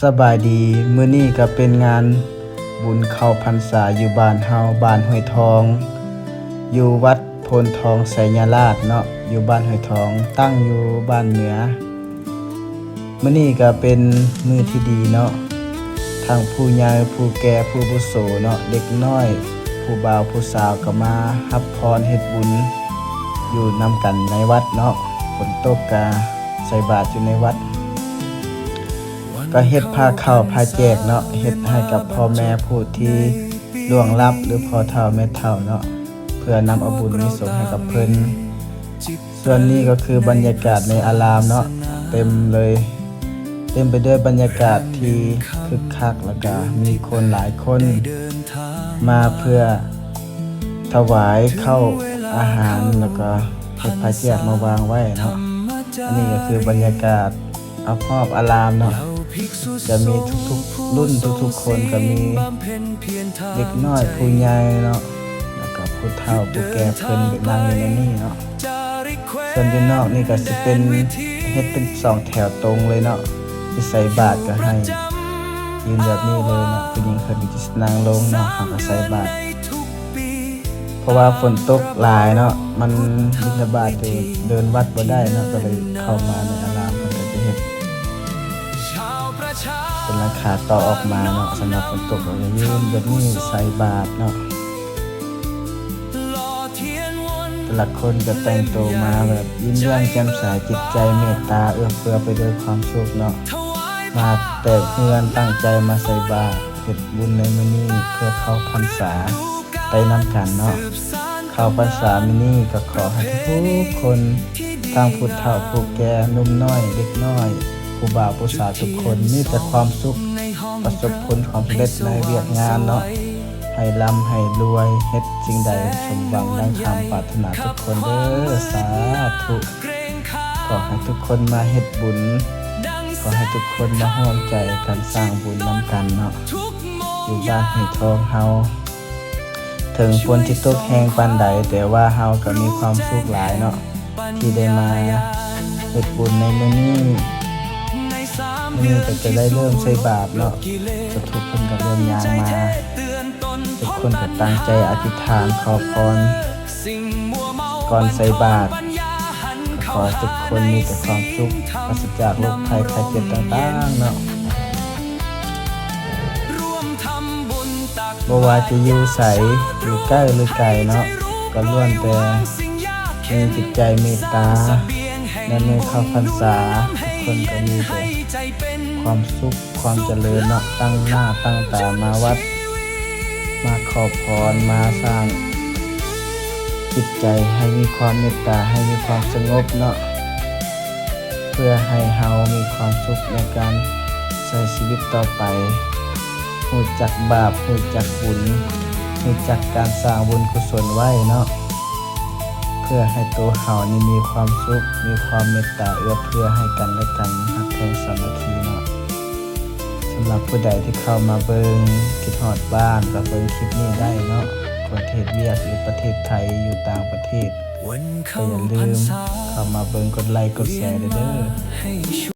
สบายดีมื้อนี้ก็เป็นงานบุญเข้าพรรษาอยู่บ้านเฮาบ้านห้วยทองอยู่วัดโพนทองไสยราชเนาะอยู่บ้านห้วยทองตั้งอยู่บ้านเหนือมื้อนี้ก็เป็นมื้อที่ดีเนาะทางผู้ใหญ่ผู้แก่ผู้อาวุโสเนาะเด็กน้อยผู้บ่าวผู้สาวก็มารับพรเฮ็ดบุญอยู่นำกันในวัดเนาะฝนตกก็ใส่บาตรอยู่ในวัดก็เฮ็ดผ้าข้าวผ้าแจกเนาะเฮ็ดให้กับพ่อแม่ผู้ที่ล่วงลับหรือพ่อเฒ่าแม่เฒ่าเนาะเพื่อนำเอาบุญนี้ส่งให้กับเพิ่นส่วนนี้ก็คือบรรยากาศในอารามเนาะเต็มไปด้วยบรรยากาศที่คึกคักแล้วก็มีคนหลายคนมาเพื่อถวายข้าวอาหารแล้วก็เฮ็ดผ้าแจกมาวางไว้เนาะอันนี้ก็คือบรรยากาศรอบอารามเนาะจะมีทุกๆรุ่นทุกๆคนก็มีเด็กน้อยผู้ใหญ่เนาะแล้วก็ผู้เฒ่าผู้แก่เพิ่นนั่งอยู่ในนี้เนาะส่วนด้านนอกนี่ก็สิเป็นเฮ็ดเป็น2แถวตรงเลยเนาะสิใส่บาตรก็ให้ยืนแบบนี้เลยเนาะผู้หญิงเพิ่นก็สินั่งลงเนาะเฮาก็ใส่บาตรเพราะว่าฝนตกหลายเนาะมันบิณฑบาตเดินวัดบ่ได้เนาะก็เลยเข้ามาในอารามเพิ่นก็จะเฮ็ดเป็นราคาต่อออกมาเนาะสำหรับฝนตกเราจะยืนแบบนี้ใส่บาตรเนาะแต่ละคนก็แต่งตัวมาแบบยิ้มแย้มแจ่มใสจิตใจเมตตาเอื้อเฟื้อไปด้วยความสุขเนาะมาแต่เพื่อนตั้งใจมาใส่บาตรเฮ็ดบุญในมื้อนี้เพื่อเข้าพรรษาไปนำกันเนาะเข้าพรรษามื้อนี้ก็ขอให้ทุกคนทั้งผู้เฒ่าผู้แก่หนุ่มน้อยเด็กน้อยผู้บ่าวผู้สาวทุกคนมีแต่ความสุขประสบผลความสำเร็จในเวียกงานเนาะให้ร่ำให้รวยเฮ็ดสิ่งใดสมหวังดังคำปรารถนาทุกคนเด้อสาธุขอให้ทุกคนมาเฮ็ดบุญขอให้ทุกคนมาร่วมใจกันสร้างบุญนำกันเนาะอยู่บ้านห้วยทองเฮาถึงฝนที่ตกแห้งปานใดแต่ว่าเฮาก็มีความสุขหลายเนาะที่ได้มาเฮ็ดบุญในมื้อนี้ก็จะได้เริ่มใส่บาตรเนาะทุกคนก็เริ่มย่างมาทุกคนก็ตั้งใจอธิษฐานขอพรก่อนใส่บาตรขอทุกคนมีแต่ความสุขปราศจากโรคภัยไข้เจ็บต่างๆเนาะบ่ว่าจะอยู่ไสอยู่ใกล้หรือไกลเนาะก็ล้วนแต่มีจิตใจเมตตาในเมื่อเข้าพรรษาทุกคนก็มีแต่ความสุขความเจริญเนาะตั้งหน้าตั้งตามาวัดมาขอพรมาสร้างจิตใจให้มีความเมตตาให้มีความสงบเนาะเพื่อให้เฮามีความสุขในการใช้ชีวิตต่อไปรู้จักบาปรู้จักบุญรู้จักการสร้างบุญกุศลไว้เนาะเพื่อให้ตัวเฮานี่มีความสุขมีความเมตตาเอื้อเฟื้อให้กันและกันรักแท้สามัคคีเนาะสำหรับผู้ใดที่เข้ามาเบิ่งคิดฮอดบ้านก็เบิ่งคลิปนี้ได้เนาะประเทศเวียดหรือประเทศไทยอยู่ต่างประเทศก็อย่าลืมเข้ามาเบิ่งกดไลค์กดแชร์เด้อ